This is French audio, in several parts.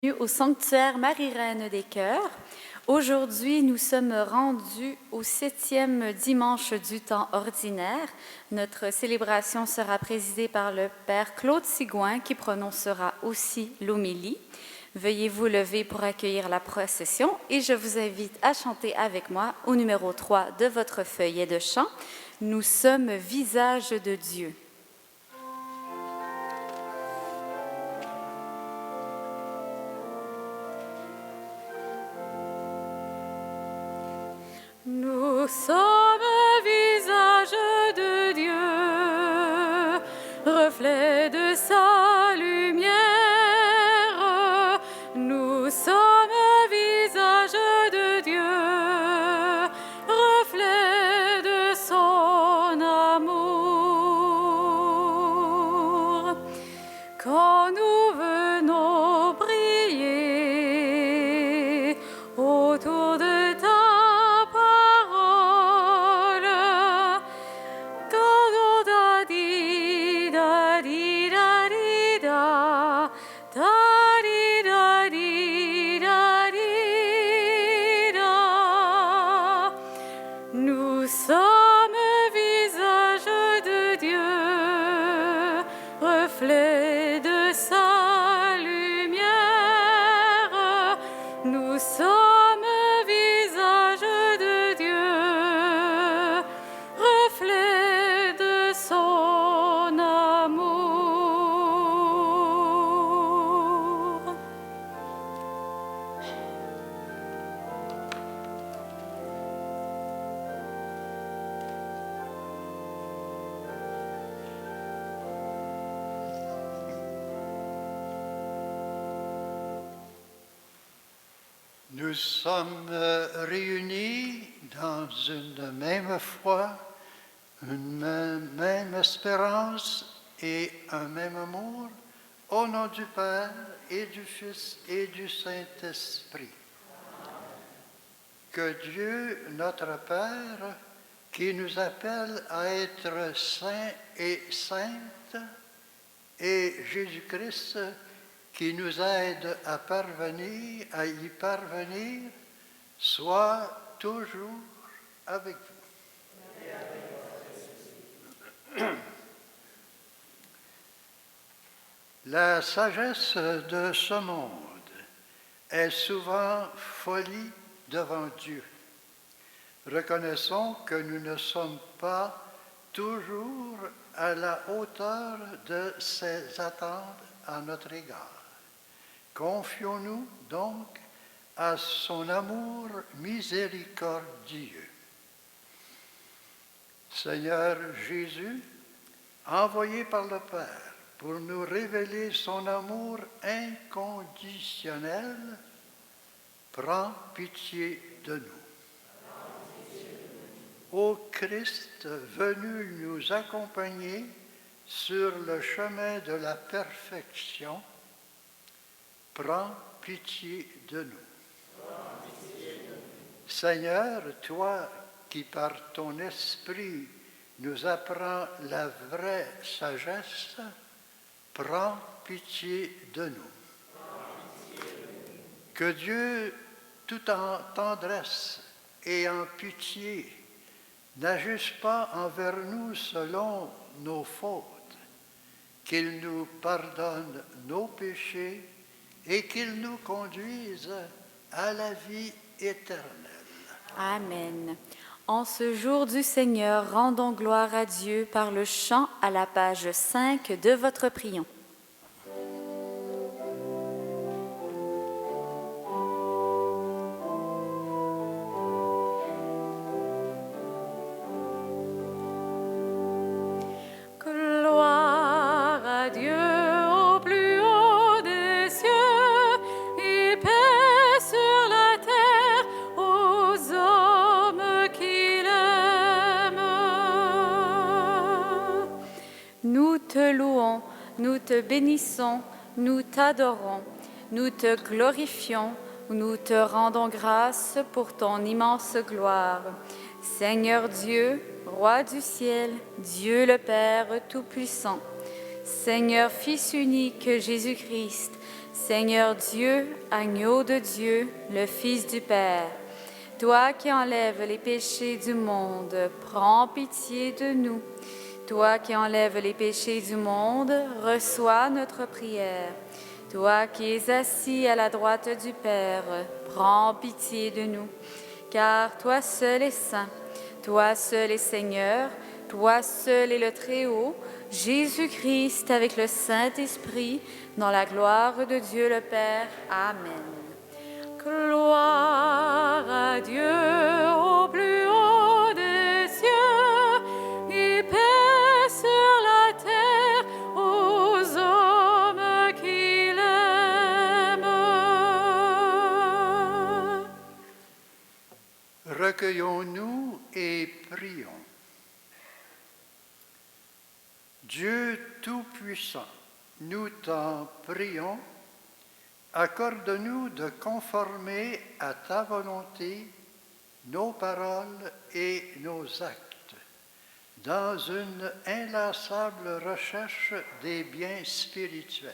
Au sanctuaire Marie-Reine des Cœurs. Aujourd'hui, nous sommes rendus au 7e dimanche du temps ordinaire. Notre célébration sera présidée par le Père Claude Sigouin qui prononcera aussi l'homélie. Veuillez vous lever pour accueillir la procession et je vous invite à chanter avec moi au numéro 3 de votre feuillet de chant. Nous sommes visage de Dieu. Nous sommes visage de Dieu, reflet de sa lumière. Nous sommes visage de Dieu, reflet de son amour. Quand nous venons briller autour de ta nous sommes visage de Dieu, reflet de sa lumière. Nous sommes visage de Dieu, reflet de son amour. Nous sommes réunis dans une même foi, une même espérance et un même amour, au nom du Père et du Fils et du Saint-Esprit. Que Dieu, notre Père, qui nous appelle à être saints et saintes, et Jésus-Christ, qui nous aide à y parvenir, soit toujours avec vous. La sagesse de ce monde est souvent folie devant Dieu. Reconnaissons que nous ne sommes pas toujours à la hauteur de ses attentes à notre égard. Confions-nous donc à son amour miséricordieux. Seigneur Jésus, envoyé par le Père pour nous révéler son amour inconditionnel, prends pitié de nous. Ô Christ, venu nous accompagner sur le chemin de la perfection, prends pitié de nous. Seigneur, toi qui par ton esprit nous apprends la vraie sagesse, prends pitié de nous. Que Dieu, tout en tendresse et en pitié, n'agisse pas envers nous selon nos fautes, qu'il nous pardonne nos péchés et qu'il nous conduise à la vie éternelle. Amen. En ce jour du Seigneur, rendons gloire à Dieu par le chant à la page 5 de votre prion. Nous te bénissons, nous t'adorons, nous te glorifions, nous te rendons grâce pour ton immense gloire. Seigneur Dieu, Roi du ciel, Dieu le Père Tout-Puissant, Seigneur Fils unique Jésus-Christ, Seigneur Dieu, agneau de Dieu, le Fils du Père, toi qui enlèves les péchés du monde, prends pitié de nous. Toi qui enlèves les péchés du monde, reçois notre prière. Toi qui es assis à la droite du Père, prends pitié de nous. Car toi seul es saint, toi seul es Seigneur, toi seul est le Très-Haut, Jésus-Christ avec le Saint-Esprit, dans la gloire de Dieu le Père. Amen. Gloire à Dieu au plus haut des cieux, et paix sur la terre aux hommes qui l'aiment. Recueillons-nous et prions. Dieu Tout-Puissant, nous t'en prions, accorde-nous de conformer à ta volonté nos paroles et nos actes, dans une inlassable recherche des biens spirituels.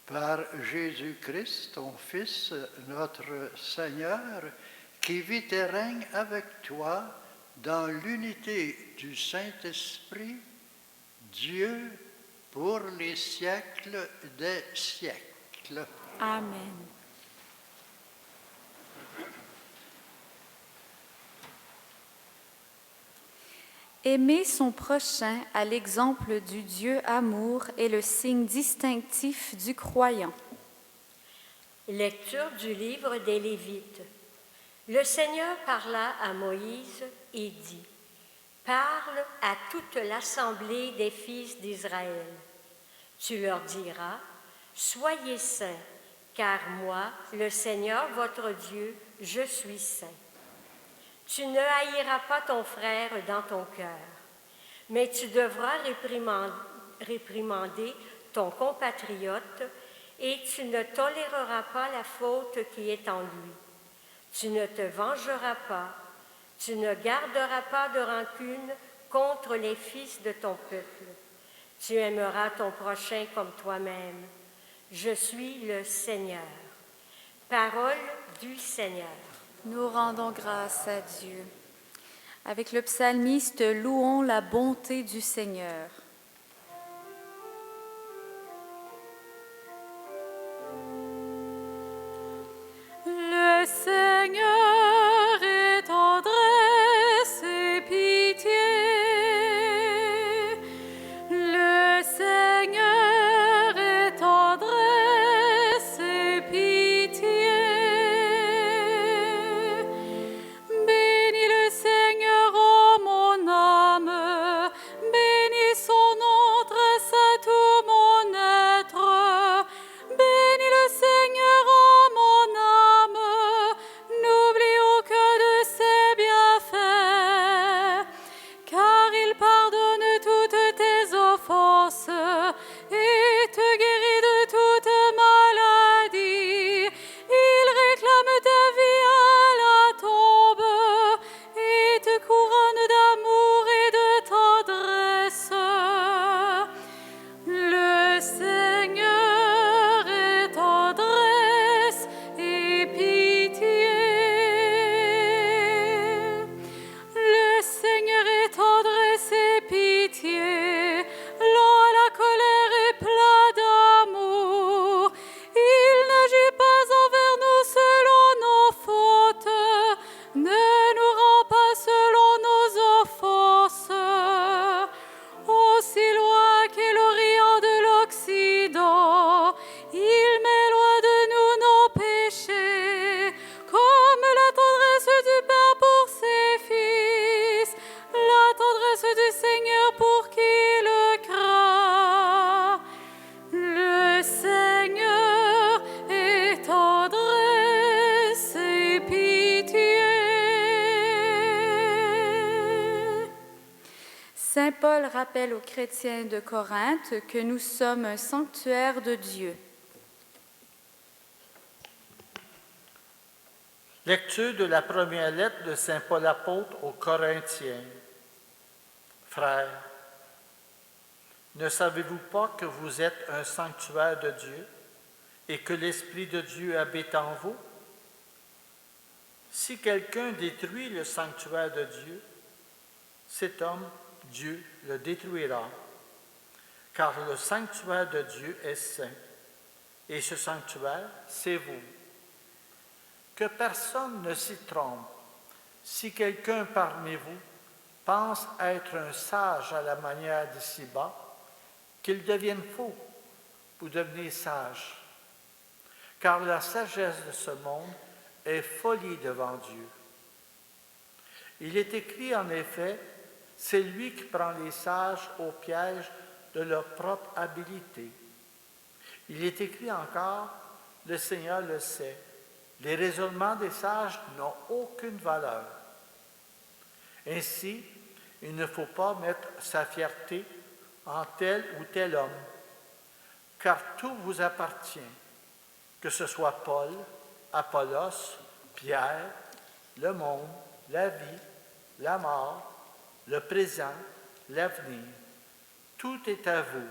Par Jésus-Christ, ton Fils, notre Seigneur, qui vit et règne avec toi dans l'unité du Saint-Esprit, Dieu pour les siècles des siècles. Amen. Aimer son prochain à l'exemple du Dieu amour est le signe distinctif du croyant. Lecture du livre des Lévites. Le Seigneur parla à Moïse et dit : « Parle à toute l'assemblée des fils d'Israël. Tu leur diras : Soyez saints, car moi, le Seigneur votre Dieu, je suis saint. Tu ne haïras pas ton frère dans ton cœur, mais tu devras réprimander ton compatriote et tu ne toléreras pas la faute qui est en lui. Tu ne te vengeras pas, tu ne garderas pas de rancune contre les fils de ton peuple. Tu aimeras ton prochain comme toi-même. Je suis le Seigneur. » Parole du Seigneur. Nous rendons grâce à Dieu. Avec le psalmiste, louons la bonté du Seigneur. Le Seigneur est tendresse et pitié. Le Seigneur est tendresse et pitié. Bénis le Seigneur, ô mon âme, bénis son nom, grâce à tout mon être. Bénis le Seigneur, ô mon âme, n'oublie aucun de ses bienfaits, car il pardonne toutes tes offenses et te guérit de toute maladie. Il réclame ta vie à la tombe et te couronne d'amour et de tendresse. Le Seigneur est tendresse et pitié. Le Seigneur est tendresse et pitié, lent à la colère et plein d'amour. Il n'agit pas envers nous selon nos fautes, ne nous rend pas selon nos offenses. Aussi loin qu'est l'Orient de l'Occident, il met loin de nous nos péchés, comme la tendresse du Père pour ses fils, la tendresse du Seigneur pour qui le craint. Le Seigneur est tendresse et pitié. Saint Paul rappelle aux chrétiens de Corinthe que nous sommes un sanctuaire de Dieu. Lecture de la première lettre de Saint Paul apôtre aux Corinthiens. Frères, ne savez-vous pas que vous êtes un sanctuaire de Dieu et que l'Esprit de Dieu habite en vous? Si quelqu'un détruit le sanctuaire de Dieu, cet homme, Dieu le détruira, car le sanctuaire de Dieu est saint, et ce sanctuaire, c'est vous. Que personne ne s'y trompe. Si quelqu'un parmi vous pense être un sage à la manière d'ici-bas, qu'il devienne fou pour devenir sage. Car la sagesse de ce monde est folie devant Dieu. Il est écrit en effet, c'est lui qui prend les sages au piège de leur propre habileté. Il est écrit encore, le Seigneur le sait, les raisonnements des sages n'ont aucune valeur. Ainsi, il ne faut pas mettre sa fierté en tel ou tel homme, car tout vous appartient, que ce soit Paul, Apollos, Pierre, le monde, la vie, la mort, le présent, l'avenir. Tout est à vous.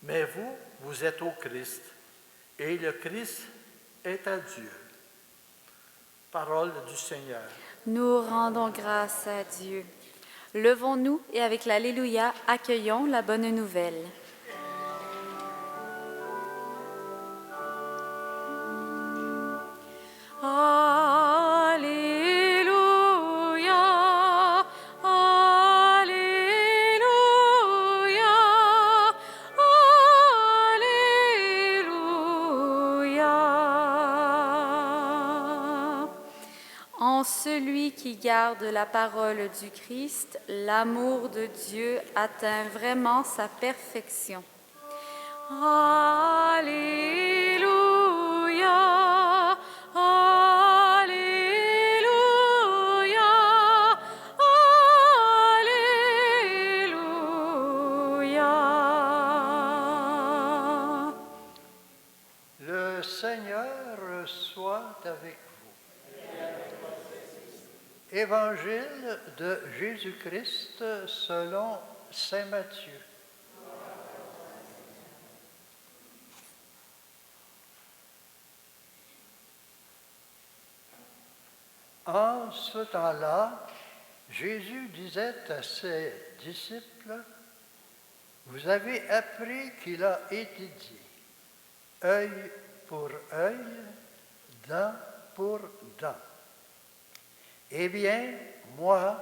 Mais vous, vous êtes au Christ, et le Christ est à Dieu. Parole du Seigneur. Nous rendons grâce à Dieu. Levons-nous et avec l'Alléluia, accueillons la bonne nouvelle. Alléluia, Alléluia, Alléluia. En celui qui garde la parole du Christ, l'amour de Dieu atteint vraiment sa perfection. Alléluia, Alléluia, Alléluia. Le Seigneur soit avec vous. Évangile de Jésus-Christ selon saint Matthieu. En ce temps-là, Jésus disait à ses disciples, « Vous avez appris qu'il a été dit, œil pour œil, dent pour dent. Eh bien, moi,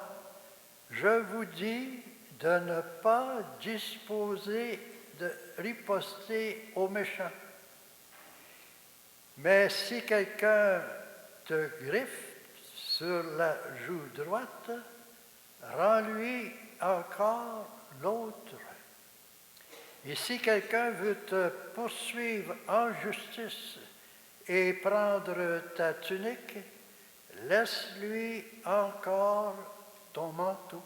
je vous dis de ne pas disposer de riposter aux méchants. Mais si quelqu'un te griffe sur la joue droite, rends-lui encore l'autre. Et si quelqu'un veut te poursuivre en justice et prendre ta tunique, laisse-lui encore ton manteau.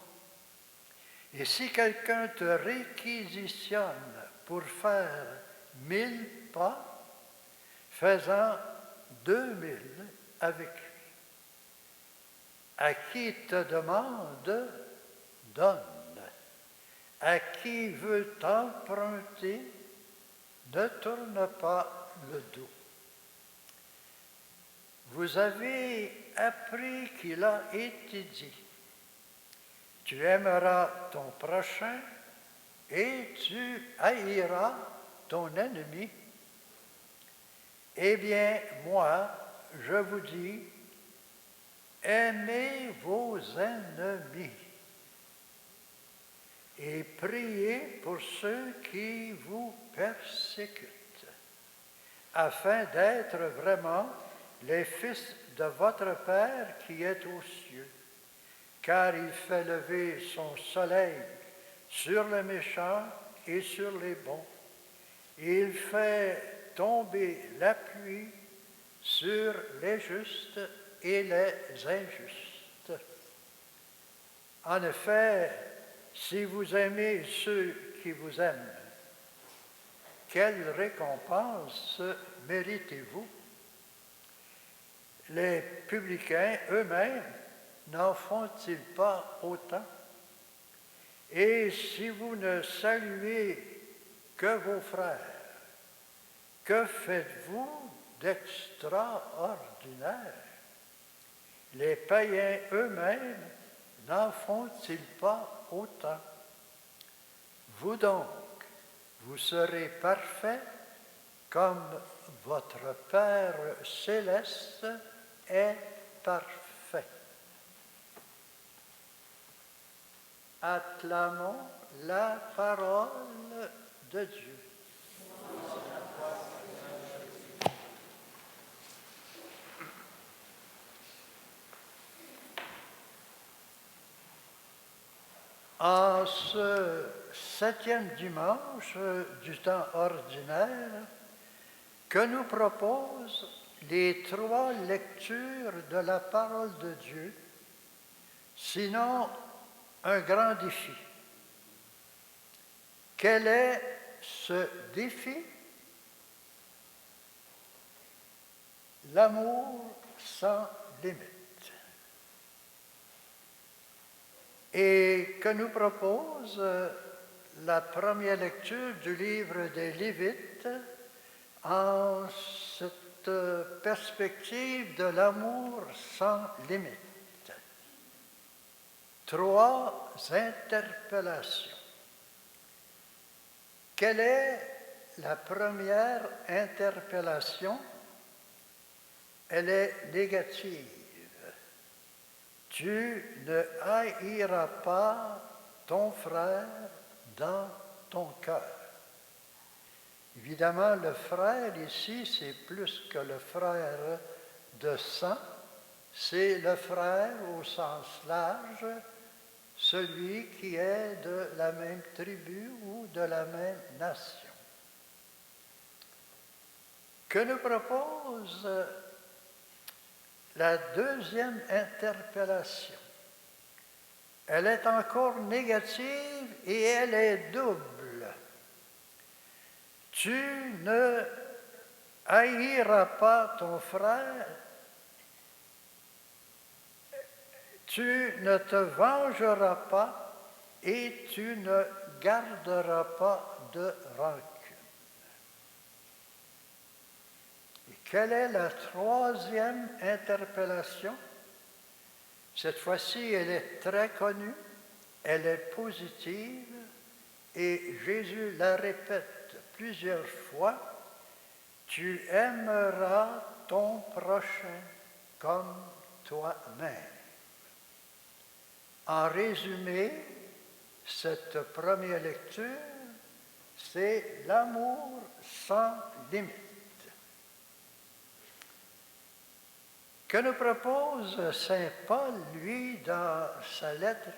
Et si quelqu'un te réquisitionne pour faire 1000 pas, fais-en 2000 avec lui. À qui te demande, donne. À qui veut t'emprunter, ne tourne pas le dos. Vous avez appris qu'il a été dit, tu aimeras ton prochain et tu haïras ton ennemi. Eh bien, moi, je vous dis, aimez vos ennemis et priez pour ceux qui vous persécutent, afin d'être vraiment les fils de votre Père qui est aux cieux, car il fait lever son soleil sur les méchants et sur les bons. Il fait tomber la pluie sur les justes et les injustes. En effet, si vous aimez ceux qui vous aiment, quelle récompense méritez-vous? Les publicains eux-mêmes n'en font-ils pas autant? Et si vous ne saluez que vos frères, que faites-vous d'extraordinaire? Les païens eux-mêmes n'en font-ils pas autant? Vous donc, vous serez parfaits comme votre Père céleste est parfait. Acclamons la parole de Dieu. En ce 7e dimanche du temps ordinaire, que nous proposent les 3 lectures de la parole de Dieu, sinon un grand défi. Quel est ce défi? L'amour sans limite. Et que nous propose la première lecture du livre des Lévites en cette perspective de l'amour sans limite. 3 interpellations. Quelle est la première interpellation? Elle est négative. Tu ne haïras pas ton frère dans ton cœur. Évidemment, le frère ici, c'est plus que le frère de sang, c'est le frère au sens large, celui qui est de la même tribu ou de la même nation. Que nous propose la deuxième interpellation? Elle est encore négative et elle est double. Tu ne haïras pas ton frère, tu ne te vengeras pas et tu ne garderas pas de rancune. Et quelle est la 3e interpellation? Cette fois-ci, elle est très connue, elle est positive et Jésus la répète plusieurs fois. Tu aimeras ton prochain comme toi-même. En résumé, cette première lecture, c'est l'amour sans limite. Que nous propose Saint Paul, lui, dans sa lettre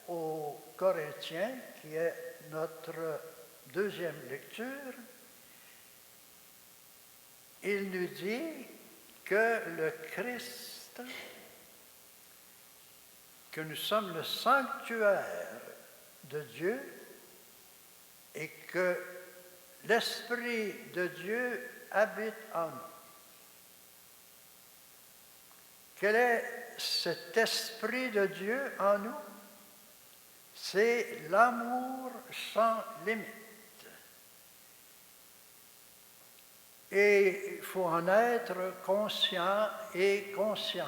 aux Corinthiens, qui est notre deuxième lecture? Il nous dit que le Christ, que nous sommes le sanctuaire de Dieu et que l'Esprit de Dieu habite en nous. Quel est cet Esprit de Dieu en nous? C'est l'amour sans limite. Et il faut en être conscient et consciente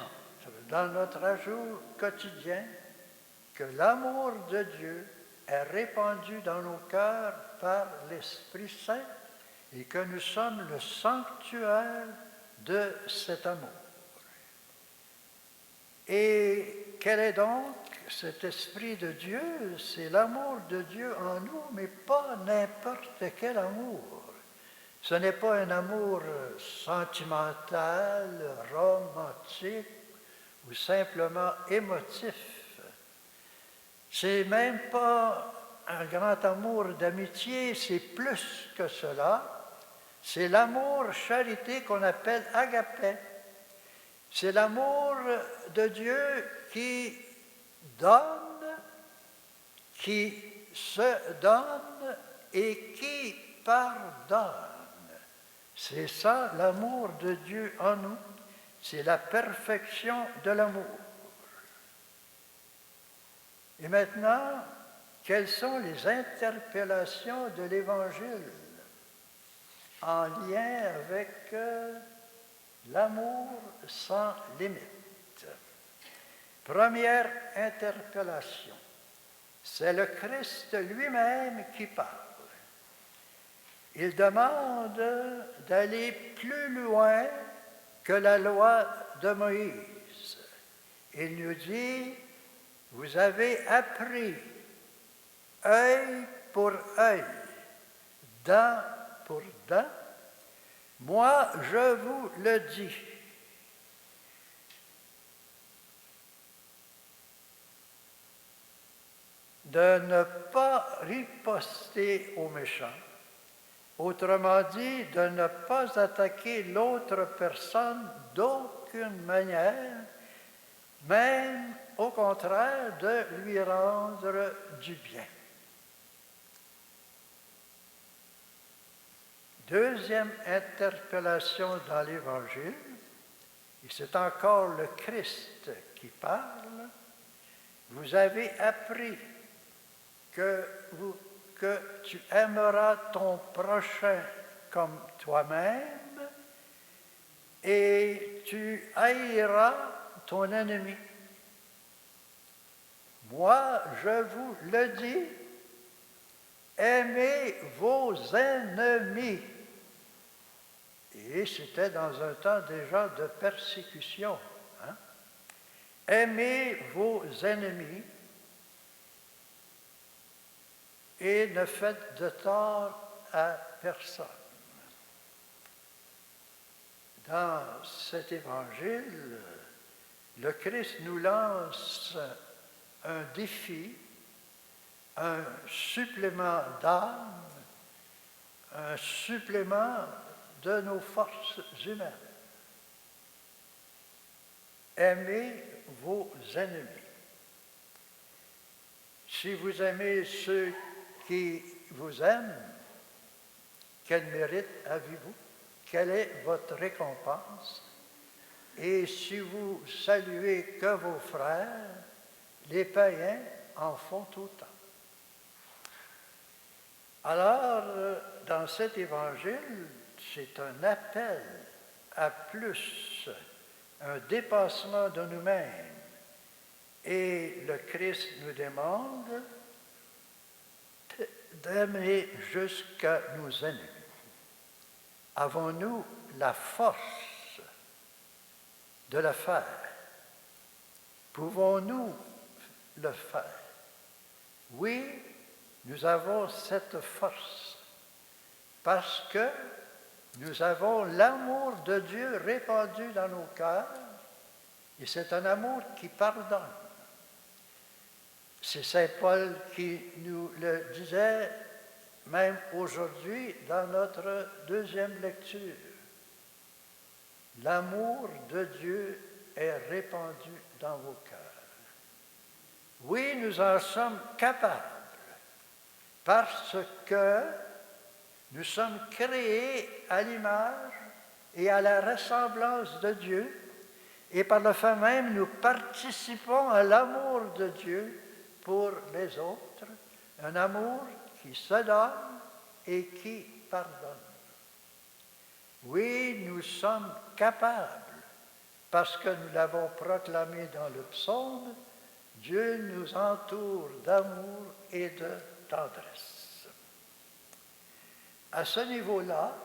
dans notre ajout quotidien que l'amour de Dieu est répandu dans nos cœurs par l'Esprit Saint et que nous sommes le sanctuaire de cet amour. Et quel est donc cet Esprit de Dieu? C'est l'amour de Dieu en nous, mais pas n'importe quel amour. Ce n'est pas un amour sentimental, romantique ou simplement émotif. C'est même pas un grand amour d'amitié, c'est plus que cela. C'est l'amour charité qu'on appelle agapé. C'est l'amour de Dieu qui donne, qui se donne et qui pardonne. C'est ça l'amour de Dieu en nous. C'est la perfection de l'amour. Et maintenant, quelles sont les interpellations de l'Évangile? en lien avec l'amour sans limite. Première interpellation, c'est le Christ lui-même qui parle. Il demande d'aller plus loin que la loi de Moïse. Il nous dit, vous avez appris œil pour œil, dent pour dent. Moi, je vous le dis. De ne pas riposter aux méchants. Autrement dit, de ne pas attaquer l'autre personne d'aucune manière, même au contraire de lui rendre du bien. Deuxième interpellation dans l'Évangile, et c'est encore le Christ qui parle, vous avez appris que tu aimeras ton prochain comme toi-même et tu haïras ton ennemi. Moi, je vous le dis, aimez vos ennemis. Et c'était dans un temps déjà de persécution. Hein? Aimez vos ennemis et ne faites de tort à personne. Dans cet évangile, le Christ nous lance un défi, un supplément d'âme, un supplément de nos forces humaines. Aimez vos ennemis. Si vous aimez ceux qui vous aiment, quel mérite avez-vous? Quelle est votre récompense? Et si vous saluez que vos frères, les païens en font autant. Alors, dans cet évangile, c'est un appel à plus, un dépassement de nous-mêmes. Et le Christ nous demande d'aimer jusqu'à nos ennemis. Avons-nous la force de le faire? Pouvons-nous le faire? Oui, nous avons cette force parce que nous avons l'amour de Dieu répandu dans nos cœurs et c'est un amour qui pardonne. C'est Saint Paul qui nous le disait même aujourd'hui dans notre deuxième lecture. L'amour de Dieu est répandu dans vos cœurs. Oui, nous en sommes capables parce que nous sommes créés à l'image et à la ressemblance de Dieu et par le fait même, nous participons à l'amour de Dieu pour les autres, un amour qui se donne et qui pardonne. Oui, nous sommes capables, parce que nous l'avons proclamé dans le psaume, Dieu nous entoure d'amour et de tendresse. À ce niveau-là,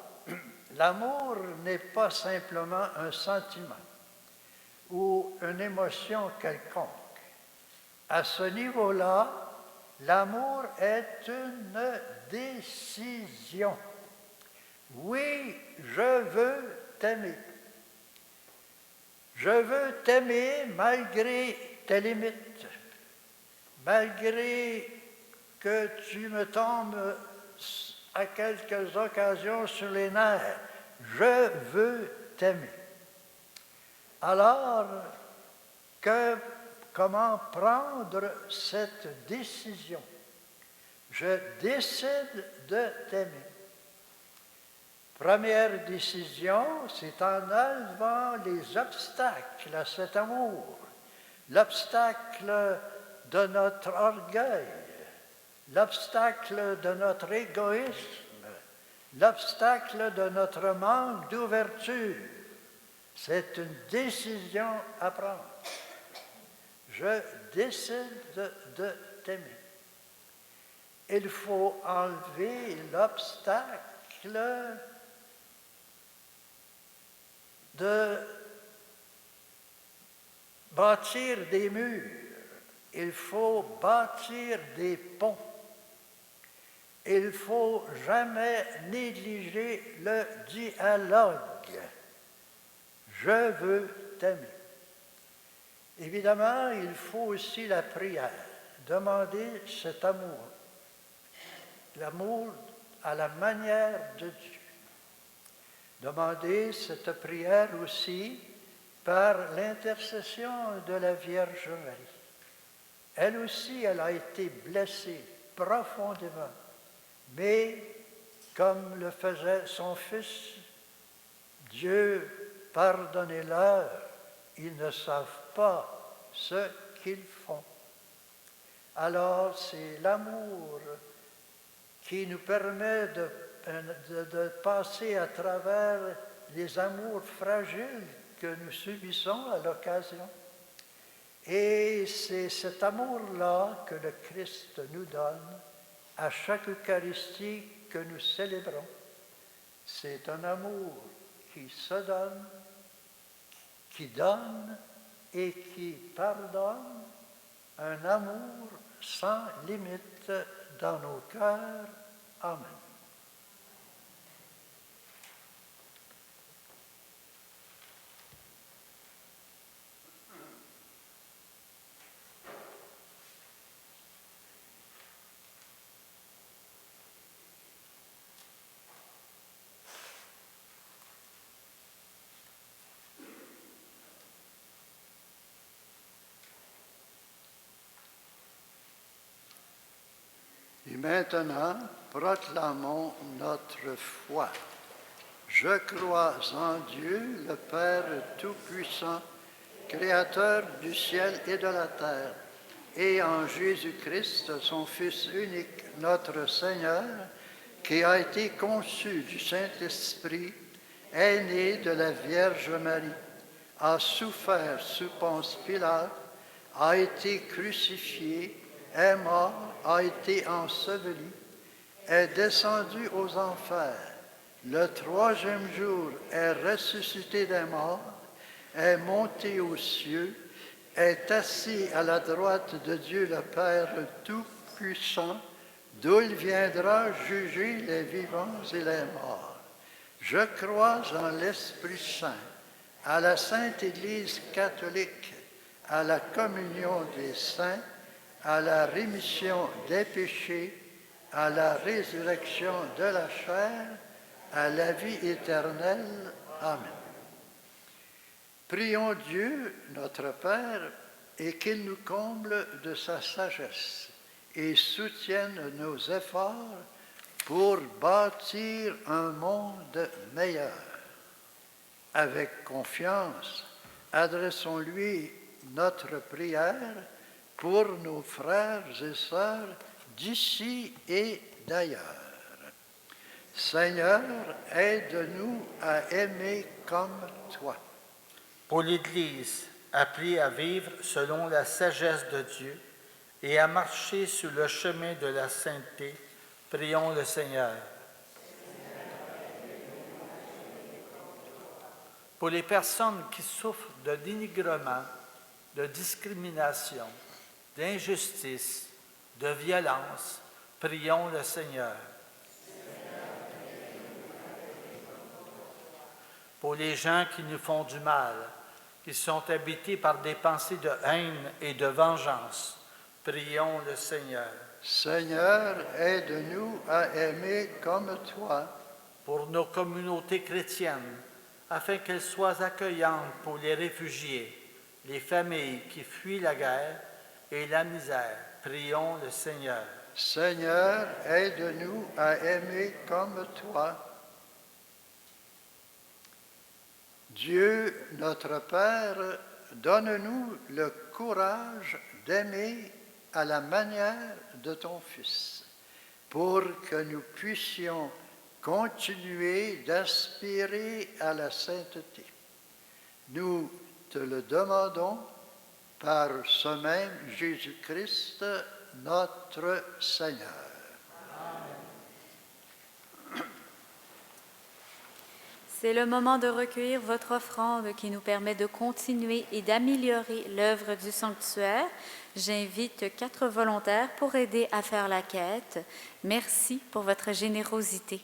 l'amour n'est pas simplement un sentiment ou une émotion quelconque. À ce niveau-là, l'amour est une décision. Oui, je veux t'aimer. Je veux t'aimer malgré tes limites, malgré que tu me tombes à quelques occasions sur les nerfs. Je veux t'aimer. Alors, comment prendre cette décision? Je décide de t'aimer. Première décision, c'est en enlevant les obstacles à cet amour. L'obstacle de notre orgueil, l'obstacle de notre égoïsme, l'obstacle de notre manque d'ouverture. C'est une décision à prendre. Je décide de t'aimer. Il faut enlever l'obstacle de bâtir des murs. Il faut bâtir des ponts. Il ne faut jamais négliger le dialogue. Je veux t'aimer. Évidemment, il faut aussi la prière. Demander cet amour. L'amour à la manière de Dieu. Demander cette prière aussi par l'intercession de la Vierge Marie. Elle aussi, elle a été blessée profondément, mais comme le faisait son Fils, Dieu, pardonnez-leur, ils ne savent pas ce qu'ils font. Alors, c'est l'amour qui nous permet de passer à travers les amours fragiles que nous subissons à l'occasion. Et c'est cet amour-là que le Christ nous donne à chaque Eucharistie que nous célébrons. C'est un amour qui se donne, qui donne et qui pardonne, un amour sans limite dans nos cœurs. Amen. Et maintenant, proclamons notre foi. Je crois en Dieu, le Père Tout-Puissant, Créateur du ciel et de la terre, et en Jésus-Christ, son Fils unique, notre Seigneur, qui a été conçu du Saint-Esprit, est né de la Vierge Marie, a souffert sous Ponce Pilate, a été crucifié, est mort, a été enseveli, est descendu aux enfers. Le troisième jour est ressuscité des morts, est monté aux cieux, est assis à la droite de Dieu le Père Tout-Puissant, d'où il viendra juger les vivants et les morts. Je crois en l'Esprit Saint, à la Sainte Église catholique, à la communion des saints, à la rémission des péchés, à la résurrection de la chair, à la vie éternelle. Amen. Prions Dieu, notre Père, et qu'il nous comble de sa sagesse et soutienne nos efforts pour bâtir un monde meilleur. Avec confiance, adressons-lui notre prière pour nos frères et sœurs d'ici et d'ailleurs. Seigneur, aide-nous à aimer comme toi. Pour l'Église, appelée à vivre selon la sagesse de Dieu et à marcher sur le chemin de la sainteté, prions le Seigneur. Pour les personnes qui souffrent de dénigrement, de discrimination, d'injustice, de violence, prions le Seigneur. Pour les gens qui nous font du mal, qui sont habités par des pensées de haine et de vengeance, prions le Seigneur. Seigneur, aide-nous à aimer comme toi. Pour nos communautés chrétiennes, afin qu'elles soient accueillantes pour les réfugiés, les familles qui fuient la guerre et la misère, prions le Seigneur. Seigneur, aide-nous à aimer comme toi. Dieu, notre Père, donne-nous le courage d'aimer à la manière de ton Fils, pour que nous puissions continuer d'aspirer à la sainteté. Nous te le demandons par ce même Jésus-Christ, notre Seigneur. C'est le moment de recueillir votre offrande qui nous permet de continuer et d'améliorer l'œuvre du sanctuaire. J'invite 4 volontaires pour aider à faire la quête. Merci pour votre générosité.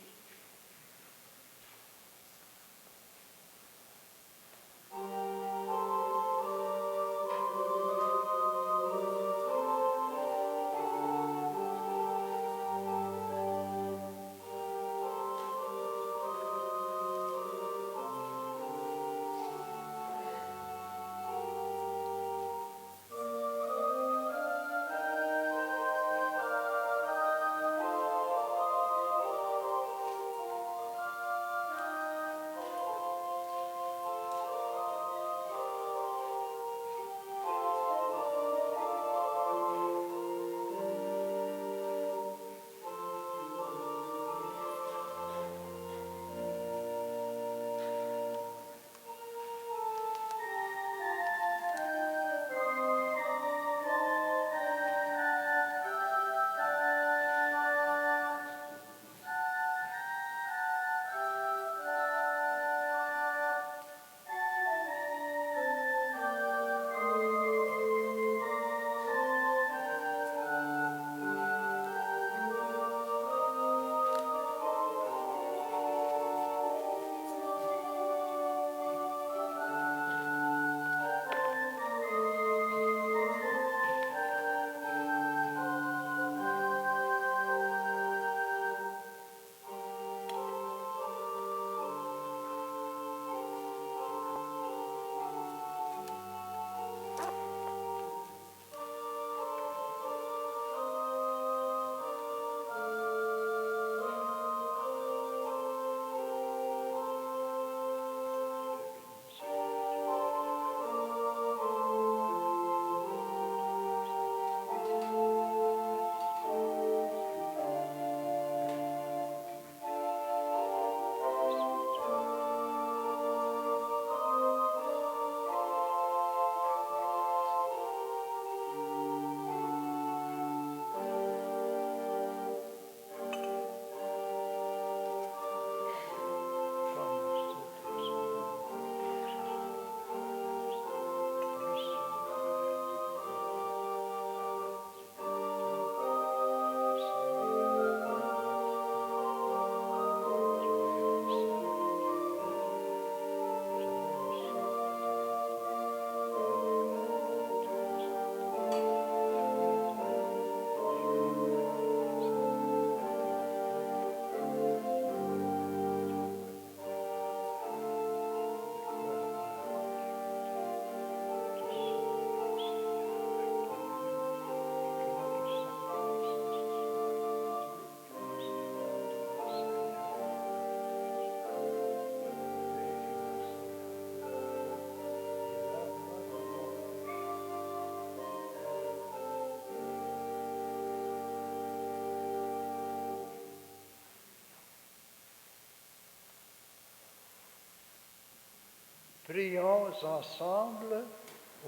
Prions ensemble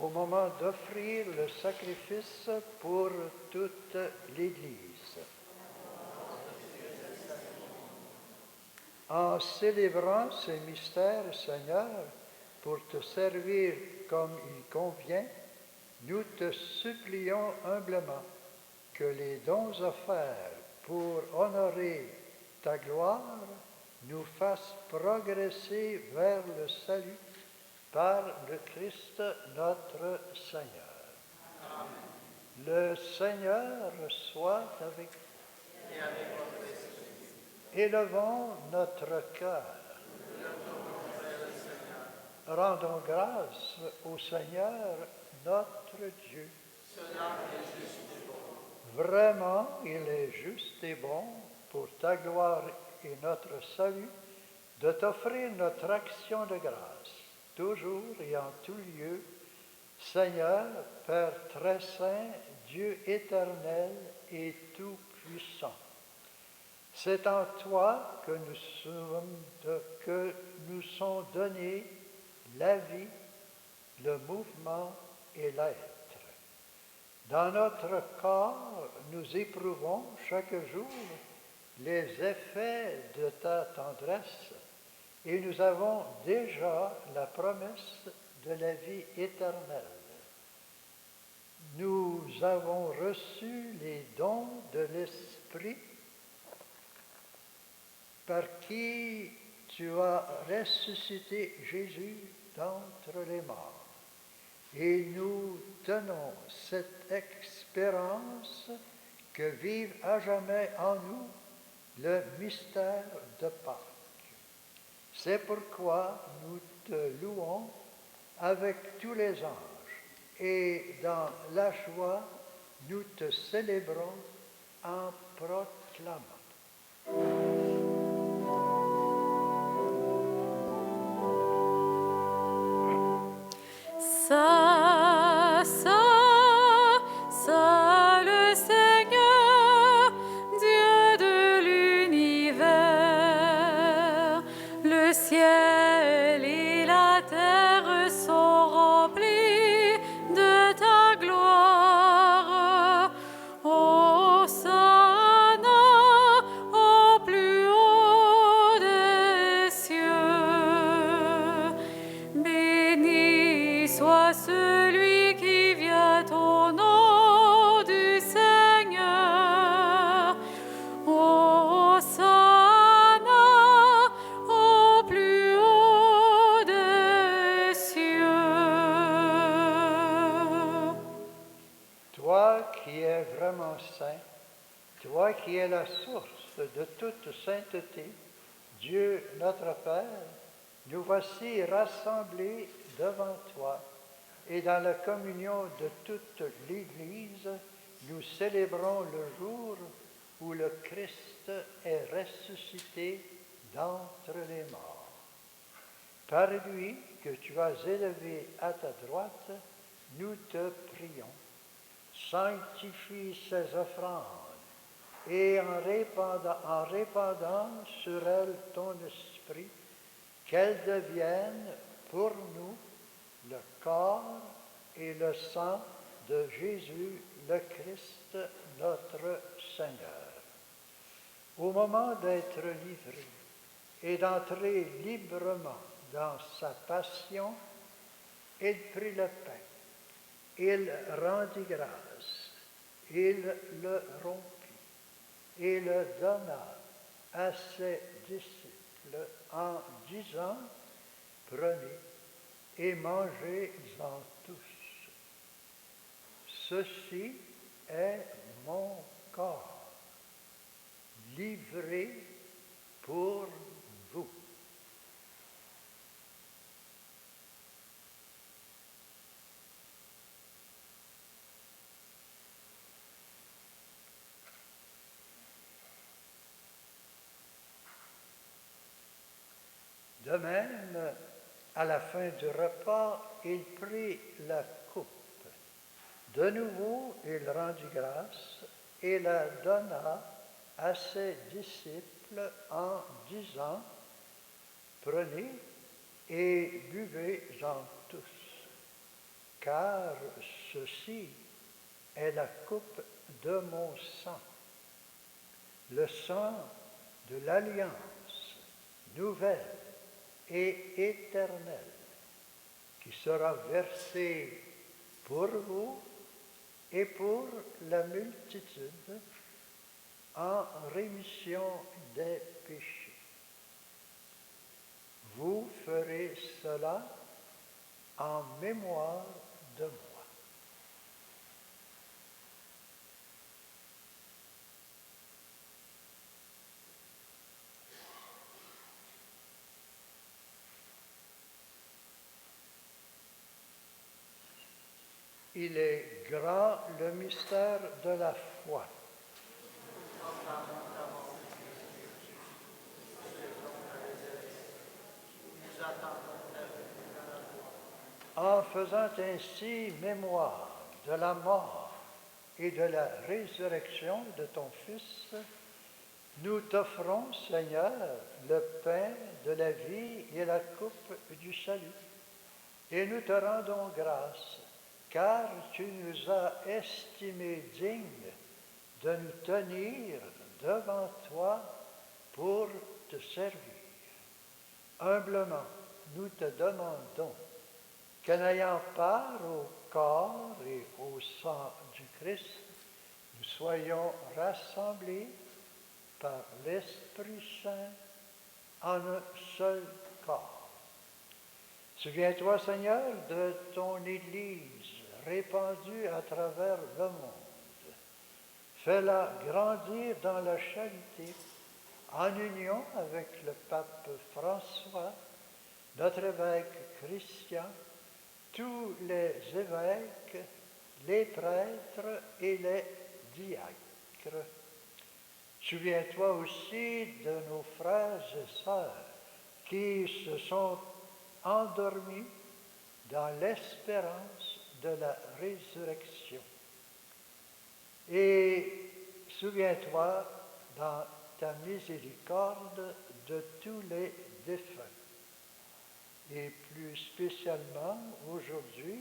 au moment d'offrir le sacrifice pour toute l'Église. En célébrant ces mystères, Seigneur, pour te servir comme il convient, nous te supplions humblement que les dons offerts pour honorer ta gloire nous fassent progresser vers le salut par le Christ notre Seigneur. Amen. Le Seigneur soit avec vous. Et avec votre esprit. Élevons notre cœur. Rendons grâce au Seigneur notre Dieu. Cela est juste et bon. Vraiment, il est juste et bon pour ta gloire et notre salut de t'offrir notre action de grâce. Toujours et en tout lieu, Seigneur, Père très saint, Dieu éternel et tout-puissant. C'est en toi que nous sont donnés la vie, le mouvement et l'être. Dans notre corps, nous éprouvons chaque jour les effets de ta tendresse et nous avons déjà la promesse de la vie éternelle. Nous avons reçu les dons de l'Esprit par qui tu as ressuscité Jésus d'entre les morts. Et nous tenons cette espérance que vive à jamais en nous le mystère de Pâques. C'est pourquoi nous te louons avec tous les anges et dans la joie, nous te célébrons en proclamant. Ça, le Seigneur, Dieu de l'univers, le ciel et la terre sont remplis de ta gloire. Hosanna au plus haut des cieux. Béni soit celui qui vient au nom du Seigneur. Hosanna au plus haut des cieux. Toi qui es vraiment saint, toi qui es la source de toute sainteté, Dieu notre Père, nous voici rassemblés devant toi et dans la communion de toute l'Église, nous célébrons le jour où le Christ est ressuscité d'entre les morts. Par lui que tu as élevé à ta droite, nous te prions. Sanctifie ces offrandes et en répandant sur elles ton esprit, qu'elles deviennent pour nous le corps et le sang de Jésus le Christ, notre Seigneur. Au moment d'être livré et d'entrer librement dans sa passion, il prit le pain, il rendit grâce, il le rompit et le donna à ses disciples en disant: prenez et mangez-en tous. Ceci est mon corps, livré pour vous. De même, à la fin du repas, il prit la coupe. De nouveau, il rendit grâce et la donna à ses disciples en disant: prenez et buvez-en tous, car ceci est la coupe de mon sang, le sang de l'alliance nouvelle et éternel, qui sera versé pour vous et pour la multitude en rémission des péchés. Vous ferez cela en mémoire de moi. Il est grand le mystère de la foi. En faisant ainsi mémoire de la mort et de la résurrection de ton Fils, Nous t'offrons, Seigneur, le pain de la vie et la coupe du salut, et nous te rendons grâce, car tu nous as estimés dignes de nous tenir devant toi pour te servir. Humblement, nous te demandons qu'en ayant part au corps et au sang du Christ, nous soyons rassemblés par l'Esprit Saint en un seul corps. Souviens-toi, Seigneur, de ton Église répandue à travers le monde. Fais-la grandir dans la charité, en union avec le pape François, notre évêque Christian, tous les évêques, les prêtres et les diacres. Souviens-toi aussi de nos frères et sœurs qui se sont endormis dans l'espérance de la résurrection. Et souviens-toi dans ta miséricorde de tous les défunts. Et plus spécialement aujourd'hui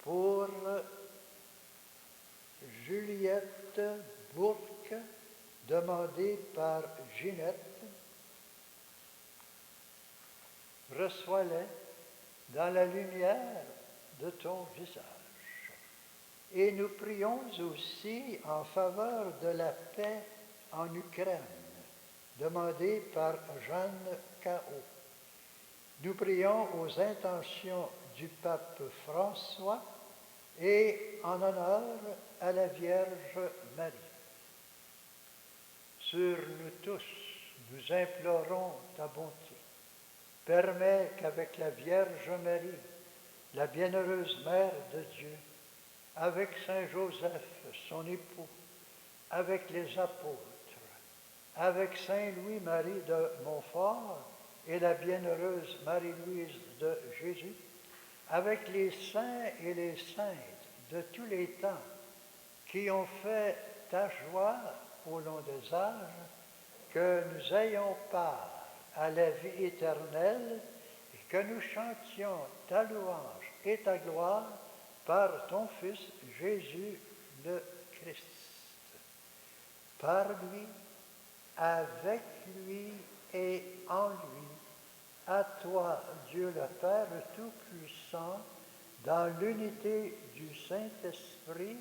pour Juliette Bourque, demandée par Ginette. Reçois-les dans la lumière de ton visage. Et nous prions aussi en faveur de la paix en Ukraine, demandée par Jeanne K.O. Nous prions aux intentions du pape François et en honneur à la Vierge Marie. Sur nous tous, nous implorons ta bonté. Permets qu'avec la Vierge Marie, la bienheureuse Mère de Dieu, avec Saint Joseph, son époux, avec les apôtres, avec Saint Louis-Marie de Montfort et la bienheureuse Marie-Louise de Jésus, avec les saints et les saintes de tous les temps qui ont fait ta joie au long des âges, que nous ayons part à la vie éternelle et que nous chantions ta louange et ta gloire par ton Fils Jésus le Christ. Par lui, avec lui et en lui, à toi, Dieu le Père Tout-Puissant, dans l'unité du Saint-Esprit,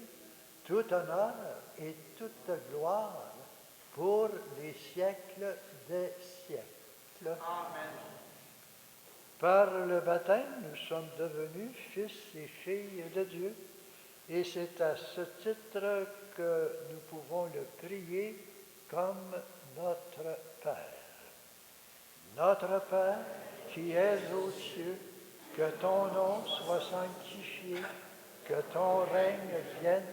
tout honneur et toute gloire pour les siècles des siècles. Amen. Par le baptême, nous sommes devenus fils et filles de Dieu, et c'est à ce titre que nous pouvons le prier comme notre Père. Notre Père, qui es aux cieux, que ton nom soit sanctifié, que ton règne vienne,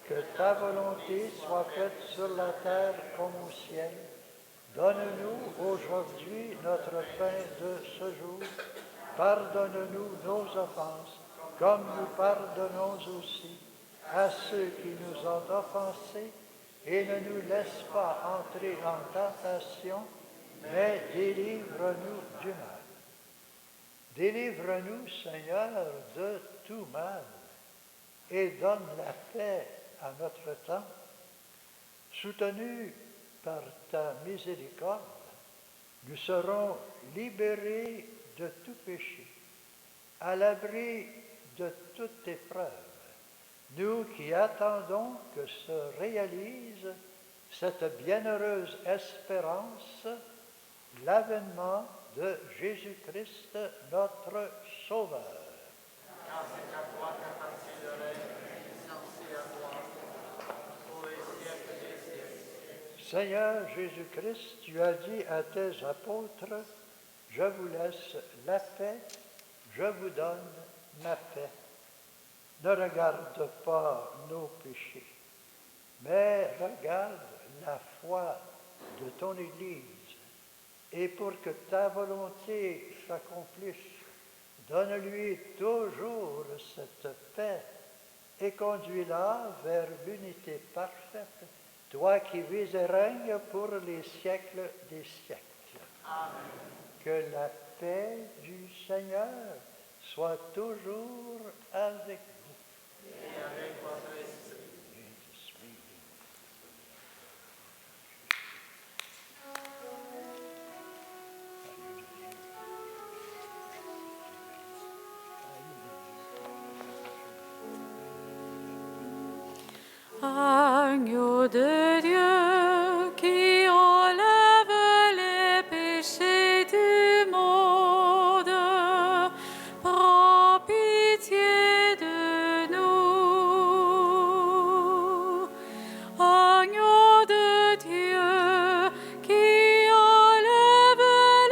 que ta volonté soit faite sur la terre comme au ciel. Donne-nous aujourd'hui notre pain de ce jour. Pardonne-nous nos offenses, comme nous pardonnons aussi à ceux qui nous ont offensés, et ne nous laisse pas entrer en tentation, mais délivre-nous du mal. Délivre-nous, Seigneur, de tout mal, et donne la paix à notre temps. Soutenus par ta miséricorde, nous serons libérés de tout péché, à l'abri de toute épreuve, nous qui attendons que se réalise cette bienheureuse espérance, l'avènement de Jésus-Christ, notre Sauveur. Car c'est à toi qu'appartient le règne, la puissance et la gloire, pour les siècles des siècles. Seigneur Jésus-Christ, tu as dit à tes apôtres, « Je vous laisse la paix, je vous donne ma paix. » Ne regarde pas nos péchés, mais regarde la foi de ton Église. Et pour que ta volonté s'accomplisse, donne-lui toujours cette paix et conduis-la vers l'unité parfaite toi qui vis et règnes pour les siècles des siècles. Amen. Que la paix du Seigneur soit toujours avec vous. Et avec votre esprit. Agneau de Dieu qui enlève les péchés du monde, prends pitié de nous. Agneau de Dieu qui enlève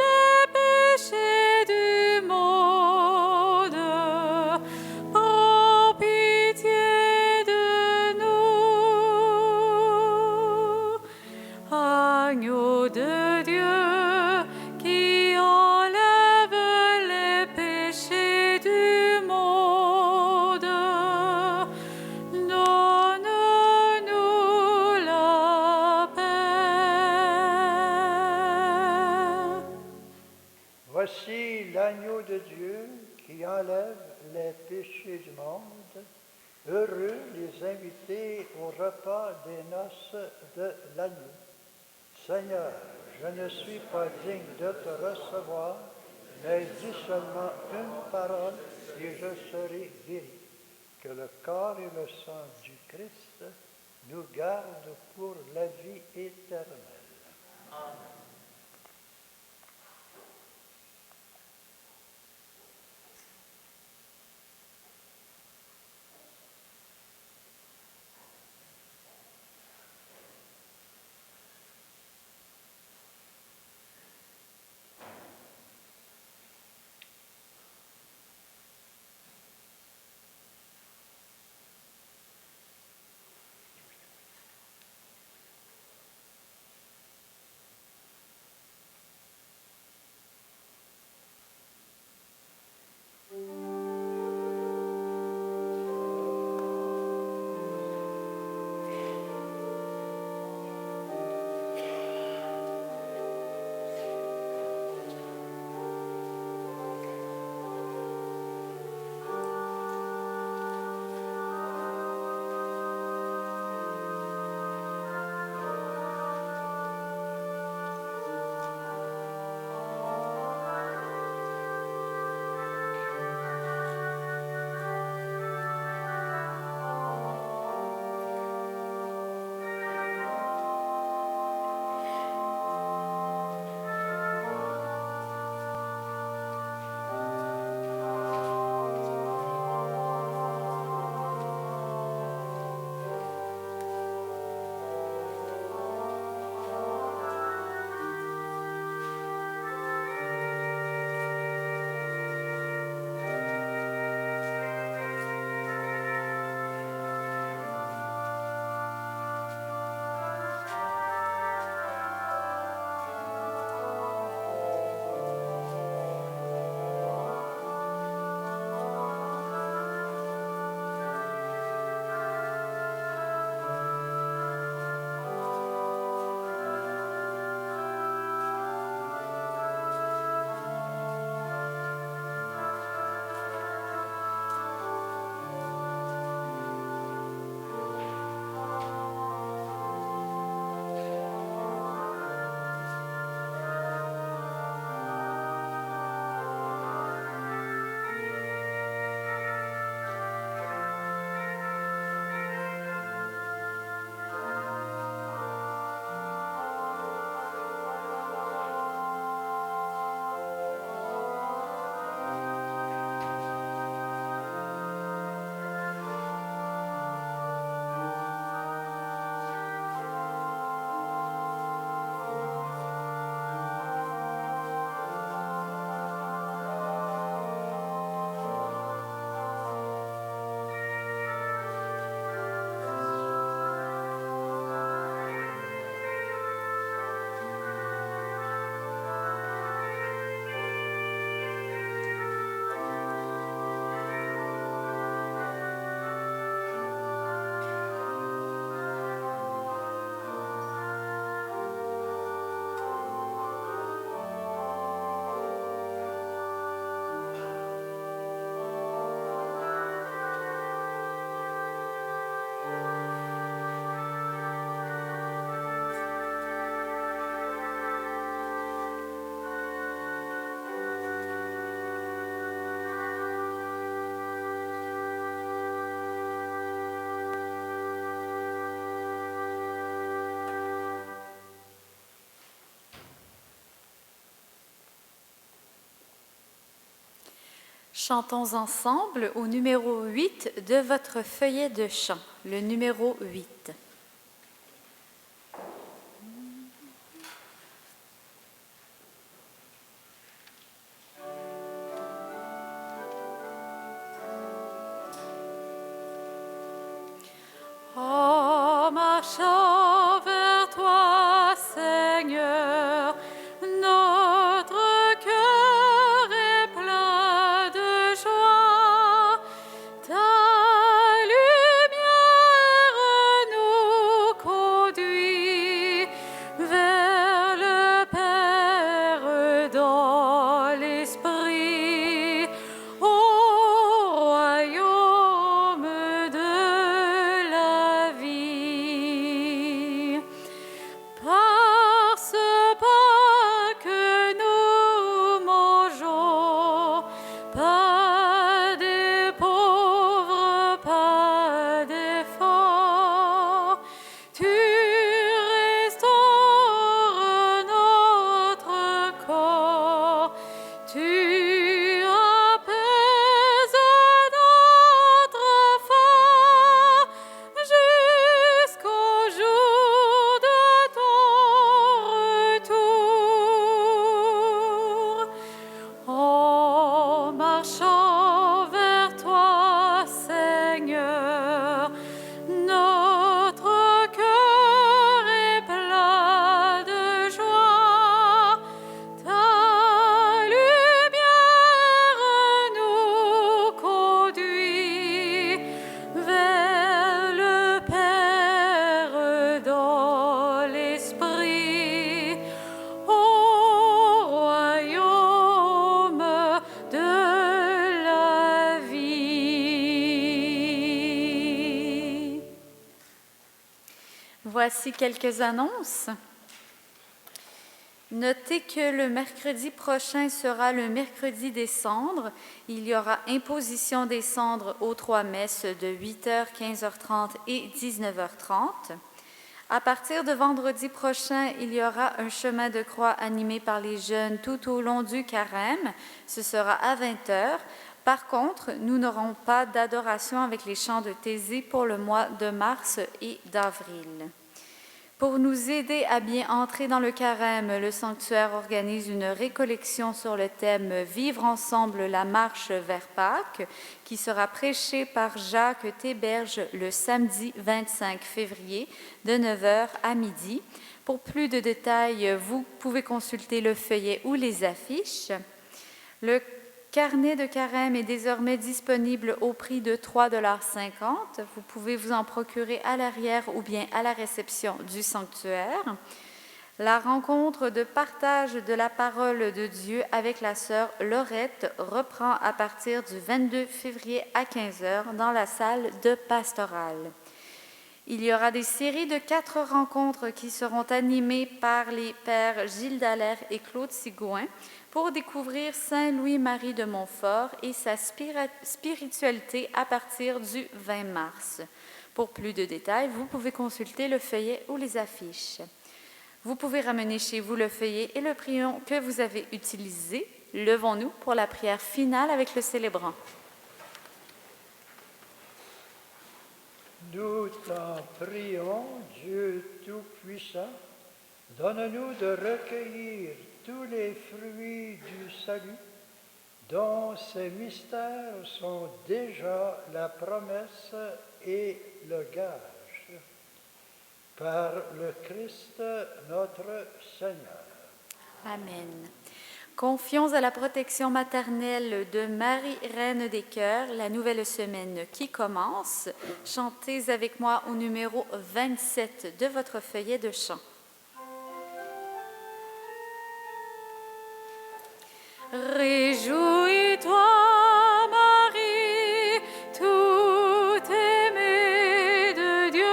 les péchés du monde, prends pitié de nous. Agneau de Dieu qui enlève les péchés du monde, donne-nous la paix. Voici l'agneau de Dieu qui enlève les péchés du monde. Heureux les invités au repas des noces de l'agneau. Seigneur, je ne suis pas digne de te recevoir, mais dis seulement une parole et je serai guéri. Que le corps et le sang du Christ nous gardent pour la vie éternelle. Amen. Chantons ensemble au numéro 8 de votre feuillet de chant, le numéro 8. En marchant vers toi, Seigneur, notre cœur est plein de joie. Ta lumière nous conduit vers le Père dans l'Esprit, au royaume de la vie. Par ce pain que nous mangeons, pas des pauvres, pas des forts, tu restaures notre corps, tu apaises notre faim jusqu'au jour de ton retour. En marchant vers toi, Seigneur, notre cœur est plein de joie. Ta lumière nous conduit vers le Père dans l'Esprit, au royaume de la vie. Voici quelques annonces. Notez que le mercredi prochain sera le mercredi des cendres. Il y aura imposition des cendres aux 3 messes de 8h, 15h30 et 19h30. À partir de vendredi prochain, il y aura un chemin de croix animé par les jeunes tout au long du carême. Ce sera à 20h. Par contre, nous n'aurons pas d'adoration avec les chants de Thésée pour le mois de mars et d'avril. Pour nous aider à bien entrer dans le carême, le sanctuaire organise une récollection sur le thème « Vivre ensemble la marche vers Pâques » qui sera prêchée par Jacques Théberge le samedi 25 février de 9h à midi. Pour plus de détails, vous pouvez consulter le feuillet ou les affiches. Le carnet de carême est désormais disponible au prix de 3,50 $. Vous pouvez vous en procurer à l'arrière ou bien à la réception du sanctuaire. La rencontre de partage de la parole de Dieu avec la sœur Laurette reprend à partir du 22 février à 15h dans la salle de pastorale. Il y aura des séries de 4 rencontres qui seront animées par les pères Gilles Dallaire et Claude Sigouin pour découvrir Saint Louis-Marie de Montfort et sa spiritualité à partir du 20 mars. Pour plus de détails, vous pouvez consulter le feuillet ou les affiches. Vous pouvez ramener chez vous le feuillet et le prion que vous avez utilisé. Levons-nous pour la prière finale avec le célébrant. Nous t'en prions, Dieu Tout-Puissant, donne-nous de recueillir tous les fruits du salut, dont ces mystères sont déjà la promesse et le gage. Par le Christ notre Seigneur. Amen. Confions à la protection maternelle de Marie, Reine des Cœurs, la nouvelle semaine qui commence. Chantez avec moi au numéro 27 de votre feuillet de chant. Réjouis-toi, Marie, tout aimée de Dieu.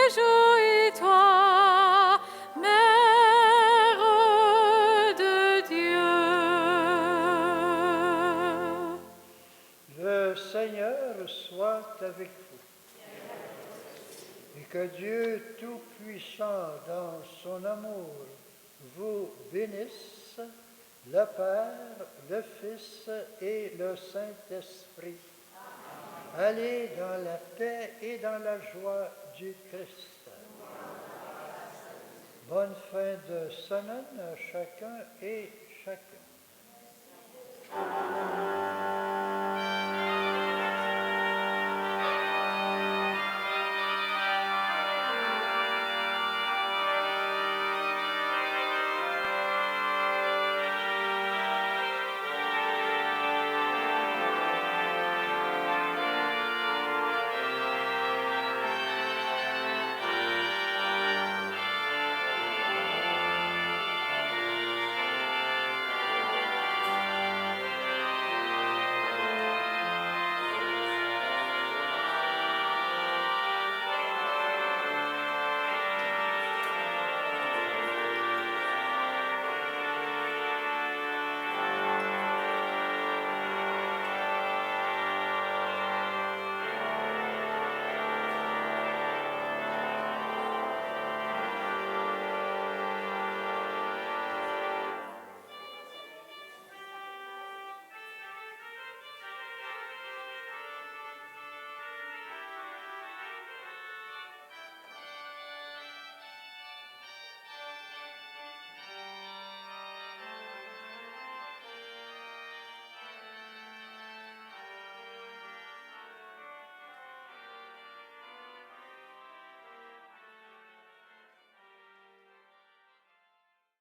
Réjouis-toi, Mère de Dieu. Le Seigneur soit avec vous. Et que Dieu Tout-Puissant, dans son amour, vous bénisse, le Père, le Fils et le Saint-Esprit. Allez dans la paix et dans la joie du Christ. Bonne fin de semaine à chacun et chacune.